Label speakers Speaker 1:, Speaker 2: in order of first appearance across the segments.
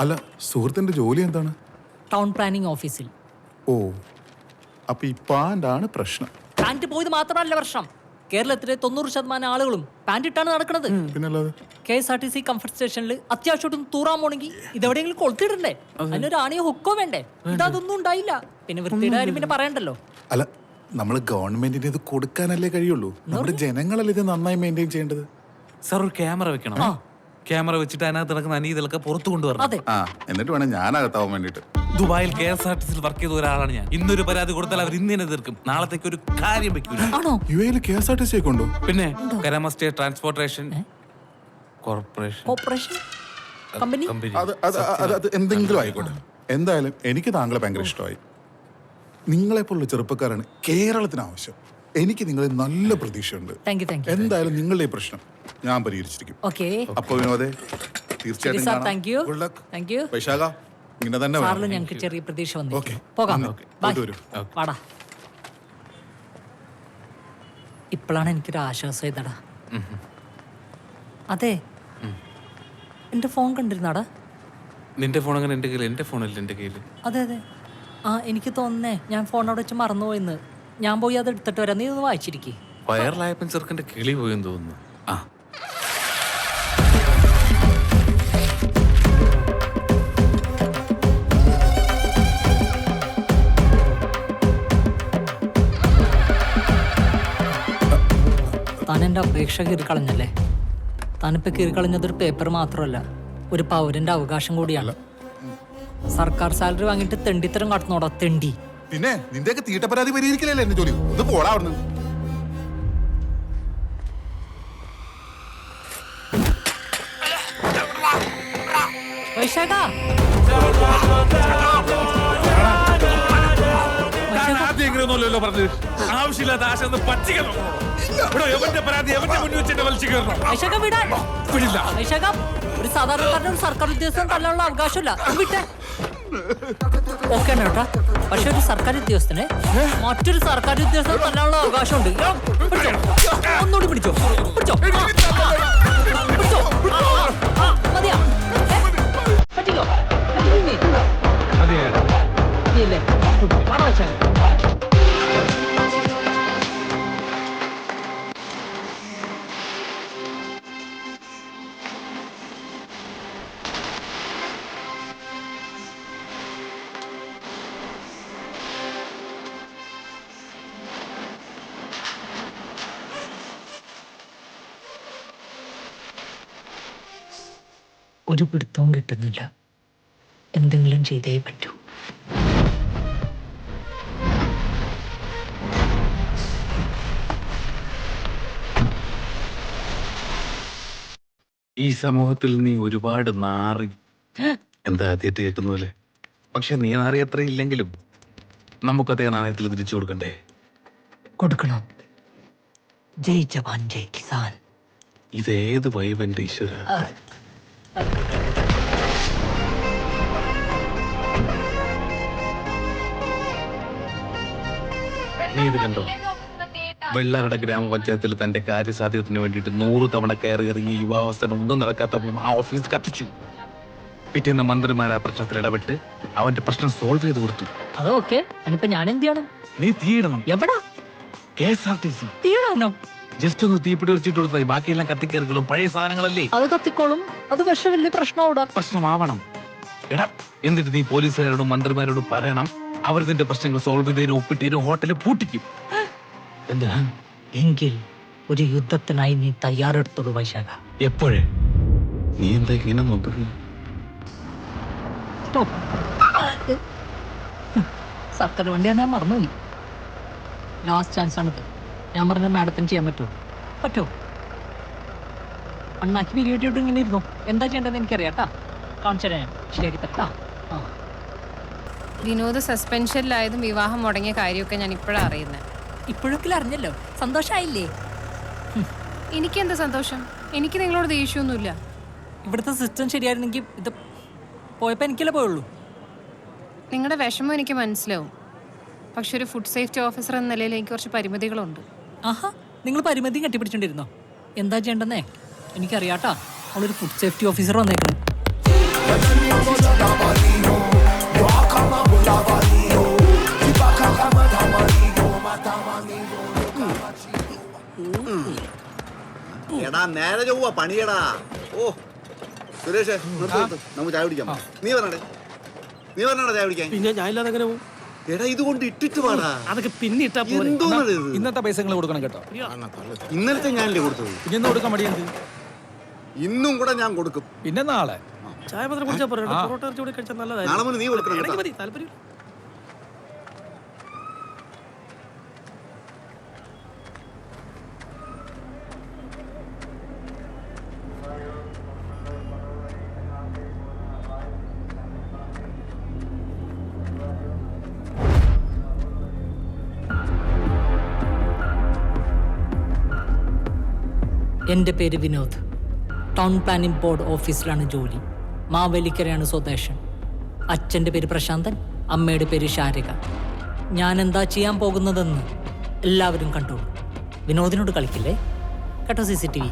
Speaker 1: അല്ല, സുഹൃത്തിന്റെ ജോലി എന്താണ്?
Speaker 2: ടൗൺ പ്ലാനിംഗ് ഓഫീസിൽ.
Speaker 1: ഓ, അപ്പൊ ഈ പാൻ്റാണ് പ്രശ്നം.
Speaker 2: പാന്റ് പോയത് മാത്രമല്ല പ്രശ്നം. കേരളത്തിലെ 90% ആളുകളും പാന്റ് ഇട്ടാണ് നടക്കുന്നത്.
Speaker 1: പിന്നല്ലാതെ
Speaker 2: KSRTC കംഫർട്ട് സ്റ്റേഷനിൽ അത്യാവശ്യം തൂറാൻ പോണെങ്കിൽ ഇതെവിടെയെങ്കിലും കൊളുത്തിടണ്ടേ? അതിനൊരു ആണിയോ ഹുക്കോ വേണ്ടേ? ഇതൊന്നും ഉണ്ടായില്ല. പിന്നെ വൃത്തിയുടെ കാര്യം പിന്നെ പറയണ്ടല്ലോ.
Speaker 1: അല്ല, നമ്മൾ ഗവൺമെന്റിന് ഇത് കൊടുക്കാനല്ലേ കഴിയുള്ളൂ. നമ്മുടെ ജനങ്ങളല്ലേ ഇത് നന്നായി മെയിൻറ്റെയിൻ ചെയ്യേണ്ടത്.
Speaker 3: സാർ ഒരു ക്യാമറ വെക്കണം. ക്യാമറ വെച്ചിട്ട് അതിനകത്ത് നടക്കുന്ന അനീതികളൊക്കെ പുറത്തു കൊണ്ടുവരണം.
Speaker 2: അതെ.
Speaker 1: എന്നിട്ട് വേണം ഞാനകത്താവാൻ വേണ്ടിട്ട്.
Speaker 3: ദുബായിൽ KSRTC വർക്ക് ചെയ്ത ഒരാളാണ് ഞാൻ. ഇന്നൊരു പരാതി കൊടുത്താൽ അവർ ഇന്ന് തന്നെ തീർക്കും. നാളത്തേക്ക് ഒരു കാര്യം വെക്കൂല.
Speaker 2: ആണോ?
Speaker 1: UAE KSRTC ഉണ്ടോ?
Speaker 3: പിന്നെ Karama state transportation
Speaker 2: corporation company.
Speaker 1: അത് എന്തെങ്കിലും ആയിക്കോട്ടെ. എന്തായാലും എനിക്ക് താങ്കളെ ഭയങ്കര ഇഷ്ടമായി. നിങ്ങളെപ്പോലുള്ള ചെറുപ്പക്കാരാണ് കേരളത്തിന് ആവശ്യം. എനിക്ക് നിങ്ങളിൽ നല്ല പ്രതീക്ഷയുണ്ട്. എന്തായാലും നിങ്ങളുടെ ഈ പ്രശ്നം ഞാൻ പരിഹരിച്ചിരിക്കും. അപ്പൊ വിനോദേ, തീർച്ചയായിട്ടും വൈശാഖ ഇങ്ങനെ തന്നെ
Speaker 2: ഞങ്ങൾക്ക് ചെറിയ പ്രതീക്ഷ വന്നു. ഇപ്പോഴാണ് എനിക്കൊരു ആശ്വാസം ചെയ്തടാ. അതെ, എന്റെ ഫോൺ കണ്ടിരുന്നാടാ.
Speaker 3: നിന്റെ ഫോൺ അങ്ങനെ എന്റെ കയ്യിൽ? എന്റെ ഫോണല്ല എന്റെ കയ്യിൽ.
Speaker 2: അതെ അതെ, എനിക്ക് തോന്നുന്നേ ഞാൻ ഫോൺ അവിടെ വെച്ച് മറന്നുപോയിന്ന്. ഞാൻ പോയി അത് എടുത്തിട്ട് വരാം. നീ ഒന്ന് വായിച്ചിരിക്കേ.
Speaker 3: വയറിലായപ്പൻ ചെറുക്കന്റെ കിളി പോയെന്ന് തോന്നുന്നു.
Speaker 2: താൻ എൻ്റെ അപേക്ഷ കീറിക്കളഞ്ഞല്ലേ? താനിപ്പോൾ കീറിക്കളഞ്ഞതൊരു പേപ്പർ മാത്രമല്ല, ഒരു പൗരന്റെ അവകാശം കൂടിയാണ്. സർക്കാർ സാലറി വാങ്ങിയിട്ട് തെണ്ടിത്തരം കാട്ടുന്നോടാ തെണ്ടി.
Speaker 1: പിന്നെ നിന്റെയൊക്കെ തീട്ടപ്പരാതി പരിഹരിക്കലല്ലേ എന്റെ ജോലി. ഒന്ന് പോടാ അവിടുന്ന്.
Speaker 3: ആവശ്യമില്ലാത്ത ആശ പറ്റിക്കണം.
Speaker 2: ഒരു സാധാരണക്കാരൻ്റെ ഒരു സർക്കാർ ഉദ്യോഗസ്ഥൻ തല്ലാനുള്ള അവകാശമില്ല. വിട്ടെ. ഓക്കെ കേട്ടാ, പക്ഷെ ഒരു സർക്കാർ ഉദ്യോഗസ്ഥന് മറ്റൊരു സർക്കാർ ഉദ്യോഗസ്ഥന് തല്ലാനുള്ള അവകാശമുണ്ട്. ഒന്നുകൂടി പിടിച്ചോ, പിടിച്ചോ, പിടിച്ചോ. മതിയാ? പറ്റിക്കോ? ഇല്ലേ? ഒരു പിടുത്തവും കിട്ടുന്നില്ല. എന്തെങ്കിലും ചെയ്തേ പറ്റൂ.
Speaker 3: ഈ സമൂഹത്തിൽ നീ ഒരുപാട് നാറി. എന്താ ആദ്യമായിട്ട് കേൾക്കുന്ന പോലെ? പക്ഷെ നീ നാറി അത്ര ഇല്ലെങ്കിലും നമുക്കതേ നാണയത്തിൽ തിരിച്ചു കൊടുക്കണ്ടേ?
Speaker 2: കൊടുക്കണം. ജയ് ജവാൻ ജയ് കിസാൻ.
Speaker 3: ഇതേത് വൈബന്റെ ഈശ്വര? നീ ഇത് കണ്ടോ? വെള്ളാരുടെ ഗ്രാമപഞ്ചായത്തിൽ തന്റെ കാര്യസാധ്യത്തിന് വേണ്ടിയിട്ട് 100 തവണ കയറി ഇറങ്ങി യുവാവസ്ഥ ഒന്നും നടക്കാത്തപ്പോൾ ആ ഓഫീസ് കത്തിച്ചു. പിറ്റേന്ന് മന്ത്രിമാർ ആ പ്രശ്നത്തിൽ ഇടപെട്ട് അവന്റെ പ്രശ്നം സോൾവ് ചെയ്ത് കൊടുത്തു.
Speaker 2: അതൊക്കെ ഞാൻ എന്ത് ചെയ്യണം?
Speaker 3: നീ തീയിടണം.
Speaker 2: എവിടാ?
Speaker 3: KSRTC
Speaker 2: തീയിടാനോ?
Speaker 3: ജസ്റ്റ് ഒന്ന് തീപ്പിടി വെച്ചിട്ട് കൊടുത്താൽ ബാക്കിയെല്ലാം കത്തിക്കയറുകളും പഴയ സാധനങ്ങളല്ലേ.
Speaker 2: അത് കത്തിക്കോളും. അത് പക്ഷെ വലിയ
Speaker 3: പ്രശ്നമാവണം. എടാ, എന്നിട്ട് നീ പോലീസുകാരോടും മന്ത്രിമാരോടും പറയണം, അവർ നിന്റെ പ്രശ്നങ്ങൾ സോൾവ് ചെയ്തതിനും ഒപ്പിട്ടേരും ഹോട്ടലിൽ പൂട്ടിക്കും.
Speaker 2: എന്താ? എങ്കിൽ ഒരു യുദ്ധത്തിനായി നീ തയ്യാറെടുത്തോളൂ വൈശാഖ.
Speaker 3: എപ്പോഴേ? നീ എന്താ ഇങ്ങനെ നോക്കുന്നു?
Speaker 2: സർക്കാർ വണ്ടിയാണ്, ഞാൻ മറന്നുപോയി. ലാസ്റ്റ് ചാൻസ് ആണിത്. ഞാൻ പറഞ്ഞ മാഡത്തിന് ചെയ്യാൻ പറ്റുമോ? അണ്ണാക്കി വീഡിയോട്ട് ഇങ്ങനെ ഇരുന്നു. എന്താ ചെയ്യേണ്ടതെന്ന് എനിക്കറിയാട്ടാ. കാണിച്ചു തരാം. ശരിയാക്കി തരട്ടാ.
Speaker 4: വിനോദ് സസ്പെൻഷനിലായതും വിവാഹം മുടങ്ങിയ കാര്യമൊക്കെ ഞാൻ ഇപ്പോഴാണ് അറിയുന്നത്.
Speaker 2: ഇപ്പോഴൊക്കെ അറിഞ്ഞല്ലോ. സന്തോഷമായില്ലേ?
Speaker 4: എനിക്കെന്താ സന്തോഷം? എനിക്ക് നിങ്ങളോട് ദേഷ്യമൊന്നുമില്ല.
Speaker 2: ഇവിടുത്തെ സിസ്റ്റം ശരിയായിരുന്നെങ്കിൽ ഇത് പോയപ്പോൾ എനിക്കല്ലേ പോയുള്ളൂ.
Speaker 4: നിങ്ങളുടെ വിഷമം എനിക്ക് മനസ്സിലാവും. പക്ഷെ ഒരു ഫുഡ് സേഫ്റ്റി ഓഫീസർ എന്ന നിലയിൽ എനിക്ക് കുറച്ച് പരിമിതികളുണ്ട്.
Speaker 2: ആഹാ, നിങ്ങൾ പരിമിതി കെട്ടിപ്പിടിച്ചോണ്ടിരുന്നോ? എന്താ ചെയ്യണ്ടെന്നേ എനിക്കറിയാട്ടാ. അവളൊരു ഫുഡ് സേഫ്റ്റി ഓഫീസർ വന്നേക്കണം.
Speaker 5: എടാ നേരെ ചൊവ്വ പണിയടാ. ഓ സുരേഷ് നമുക്ക് ചായ കുടിക്കാം. നീ പറഞ്ഞേ ചായ കുടിക്കാൻ.
Speaker 6: പിന്നെ ഞാൻ ഇല്ലാതെ എങ്ങനെ പോകും?
Speaker 5: എടാ ഇതുകൊണ്ട് ഇട്ടിട്ട് പാടാ.
Speaker 6: അതൊക്കെ പിന്നെ ഇട്ടാ പോരെ.
Speaker 5: എന്തോന്നത് ഇത്?
Speaker 7: ഇന്നത്തെ പൈസ നിങ്ങൾ കൊടുക്കണം കേട്ടോ.
Speaker 5: ഇന്നലത്തെ ഞാനല്ലേ കൊടുത്തത്?
Speaker 7: പിന്നെ ഇന്ന് കൊടുക്കാൻ മടിയെന്ത്?
Speaker 5: ഇന്നും കൂടെ ഞാൻ കൊടുക്കും.
Speaker 7: പിന്നെ നാളെ
Speaker 6: ചായ പത്രം കുടിച്ചാൽ പോരെ. പൊറോട്ട ഇറച്ചി കൂടി കഴിച്ചാൽ
Speaker 5: നാളെ
Speaker 6: നല്ലതായിരുന്നു.
Speaker 5: മുതൽ നീ കൊടുക്കണം കേട്ടോ.
Speaker 6: മതി, താല്പര്യം.
Speaker 2: എൻ്റെ പേര് വിനോദ്. ടൗൺ പ്ലാനിംഗ് ബോർഡ് ഓഫീസിലാണ് ജോലി. മാവേലിക്കരയാണ് സ്വദേശം. അച്ഛൻ്റെ പേര് പ്രശാന്തൻ, അമ്മയുടെ പേര് ശാരിക. ഞാൻ എന്താ ചെയ്യാൻ പോകുന്നതെന്ന് എല്ലാവരും കണ്ടോളൂ. വിനോദിനോട് കളിക്കില്ലേ കേട്ടോ. CCTV.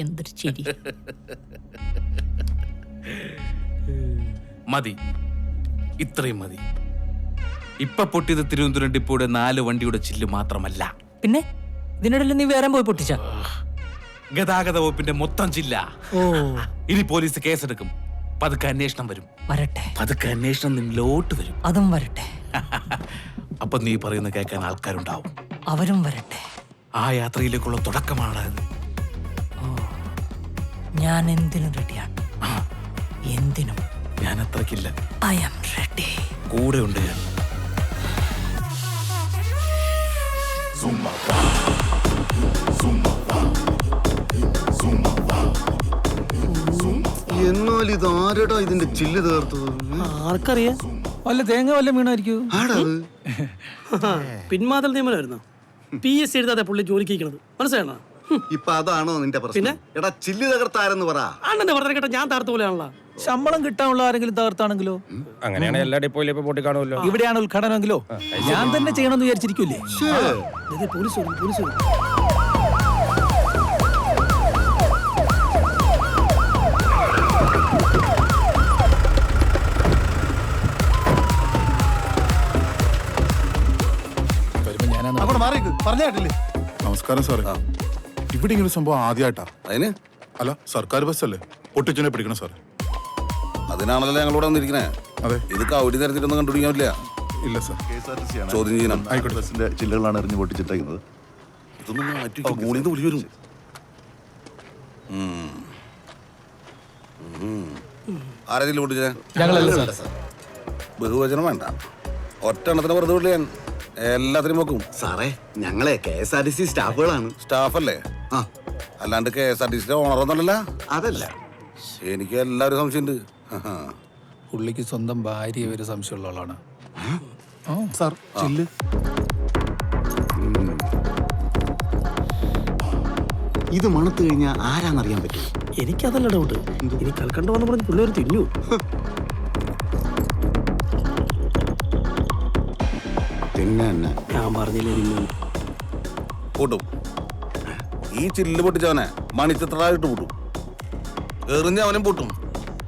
Speaker 2: എന്തൊരു ചിരി.
Speaker 3: മതി, ഇത്രയും മതി. ഇപ്പൊ പൊട്ടിയത് തിരുവനന്തപുരം ഡിപ്പോയുടെ 4 വണ്ടിയുടെ ചില്ല് മാത്രമല്ല,
Speaker 2: പിന്നെ ഇതിനിടയിൽ നീ വേറെ പോയി പൊട്ടിച്ച?
Speaker 3: ഗതാഗത വകുപ്പിന്റെ മൊത്തം ചില്ല. ഇനി പോലീസ് കേസെടുക്കും. പതുക്കെ അന്വേഷണം വരും.
Speaker 2: വരട്ടെ.
Speaker 3: പതുക്കെ അന്വേഷണം നിന്നിലോട്ട് വരും.
Speaker 2: അതും വരട്ടെ.
Speaker 3: അപ്പൊ നീ പറയുന്ന കേൾക്കാൻ ആൾക്കാരുണ്ടാവും.
Speaker 2: അവരും വരട്ടെ.
Speaker 3: ആ യാത്രയിലേക്കുള്ള തുടക്കമാണ്.
Speaker 2: ഞാൻ എന്തിനും റെഡിയാണ്. എന്തിനും.
Speaker 3: ഞാൻ അത്രക്കില്ല.
Speaker 2: I am ready.
Speaker 3: കൂടെ ഉണ്ട് ഞാൻ.
Speaker 5: എന്നാൽ ഇത് ആരടാ ഇതിന്റെ ചില്ല് തീർത്തത്?
Speaker 6: ആർക്കറിയാം?
Speaker 7: വല്ല തേങ്ങ വല്ല വീണായിരിക്കൂ.
Speaker 5: ആടാ അത്?
Speaker 6: പിന്മാതൽ നിയമനമായിരുന്നു. PS എഴുതാതെ പുള്ളി ജോലിക്ക് ഇരിക്കണത് മനസ്സിലാണോ?
Speaker 5: ഇപ്പൊ അതാണോ നിന്റെ പ്രശ്നം? എടാ ചില്ല് തകർത്താരെന്ന് പറ.
Speaker 6: അണ്ണന്റെ പറഞ്ഞ കേട്ടോ, ഞാൻ താർത്ത പോലെയാണല്ലോ.
Speaker 7: ശമ്പളം കിട്ടാനുള്ള ആരെങ്കിലും തകർത്താണെങ്കിലോ?
Speaker 8: അങ്ങനെയാണ് എല്ലാ ഡിപ്പോയിലും ഇപ്പൊ പൊട്ടി കാണുമല്ലോ.
Speaker 7: ഇവിടെയാണ് ഉദ്ഘാടനമെങ്കിലോ ഞാൻ തന്നെ ചെയ്യണമെന്ന് വിചാരിച്ചിരിക്കൂലേ?
Speaker 6: പോലീസ് വരും, പോലീസ് വരും.
Speaker 1: നമസ്കാരം സാറേ. ഇവിടെ ഇങ്ങനെ സംഭവം ആദ്യമായിട്ടാ.
Speaker 5: അതിന്
Speaker 1: അല്ല, സർക്കാർ ബസ്സല്ലേ പൊട്ടിച്ചനെ പിടിക്കണം സാറേ.
Speaker 5: അതിനാണല്ലോ ഞങ്ങളിവിടെ വന്നിരിക്കണേ.
Speaker 1: അതെ.
Speaker 5: ഇത് കൗടി തരത്തിലൊന്നും കണ്ടുപിടിക്കാൻ പറ്റില്ല.
Speaker 1: ഇല്ല സാർ.
Speaker 5: ചോദ്യം ചെയ്യണം.
Speaker 1: ആയിക്കോട്ടെ.
Speaker 9: ബസിന്റെ ചില്ലുകളാണ് എറിഞ്ഞു പൊട്ടിച്ചിട്ടേക്കുന്നത്.
Speaker 5: ഇതൊന്നും മാറ്റി മോളിന്ന് വിളി വരും. ആരെങ്കിലും പൊട്ടിച്ചേ?
Speaker 7: ഞങ്ങളല്ല സാർ.
Speaker 5: ബഹുവചനം വേണ്ട. ഒറ്റ എണ്ണത്തിന് വെറുതെ വിളിയാ എല്ലാത്തിനും വെക്കും.
Speaker 9: സാറേ, ഞങ്ങളെ KSRTC സ്റ്റാഫുകളാണ്.
Speaker 5: സ്റ്റാഫല്ലേ? അല്ലാണ്ട് KSRTC ഓണറൊന്നുമല്ല.
Speaker 9: അതല്ല,
Speaker 5: എനിക്ക് എല്ലാവരും സംശയമുണ്ട്.
Speaker 7: പുള്ളിക്ക് സ്വന്തം ഭാര്യ ഒരു സംശയമുള്ള ആളാണ്
Speaker 1: സാർ. ചില്ല്
Speaker 9: ഇത് മണത്ത് കഴിഞ്ഞാൽ ആരാന്നറിയാൻ പറ്റും.
Speaker 6: എനിക്കതല്ല ഡൗട്ട്. ഇനി കൽക്കണ്ട വന്ന് പറഞ്ഞ് പിള്ളേർ തിന്നു.
Speaker 9: പിന്നെ തന്നെ
Speaker 6: ഞാൻ പറഞ്ഞില്ലേ തിന്നു.
Speaker 5: കൂട്ടും. ഈ ചില്ല് പൊട്ടിച്ചവനെ മണിച്ചിത്രായിട്ട് പൂട്ടും. എറിഞ്ഞവനും പൂട്ടും,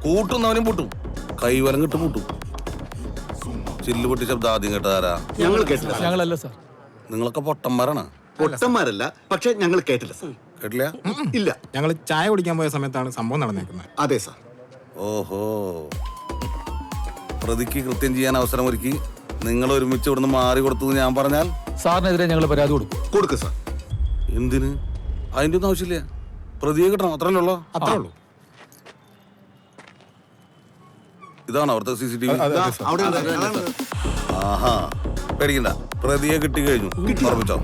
Speaker 5: കൂട്ടുന്നവനും പൂട്ടും, കൈവലം കിട്ടും പൂട്ടും. ചില്ല് പൊട്ടി ശബ്ദം ആദ്യം കേട്ടതാരാ?
Speaker 9: ഞങ്ങൾ കേട്ടില്ല.
Speaker 7: ഞങ്ങളല്ല സാർ.
Speaker 5: നിങ്ങളൊക്കെ പൊട്ടന്മാരാണ്.
Speaker 9: പൊട്ടന്മാരല്ല, പക്ഷെ ഞങ്ങൾ കേട്ടില്ല സാർ.
Speaker 5: കേട്ടില്ല?
Speaker 9: ഇല്ല.
Speaker 10: ഞങ്ങൾ ചായ കുടിക്കാൻ പോയ സമയത്താണ് സംഭവം നടന്നേക്കുന്നത്.
Speaker 9: അതെ സാർ.
Speaker 5: ഓഹോ. പ്രതിക്ക് കൃത്യം ചെയ്യാൻ അവസരം ഒരുക്കി നിങ്ങൾ ഒരുമിച്ച് ഇവിടുന്ന് മാറി കൊടുത്തു ഞാൻ പറഞ്ഞാൽ
Speaker 7: സാറിനെതിരെ ഞങ്ങൾ പരാതി കൊടുക്കും.
Speaker 9: കൊടുക്ക് സാർ.
Speaker 5: എന്തിന്? അതിന്റെ ഒന്നും ആവശ്യമില്ല. പ്രതിയെ കിട്ടണം, അത്രല്ലേ ഉള്ളൂ.
Speaker 10: അത്രേ ഉള്ളൂ.
Speaker 5: ഇതാണ് അവിടുത്തെ CCTV.
Speaker 9: അവിടെ ഉണ്ട്.
Speaker 5: ആഹാ.
Speaker 11: പേടിക്കണ്ട, പ്രതിയെ കിട്ടി കഴിഞ്ഞു. ഉറപ്പിച്ചോ?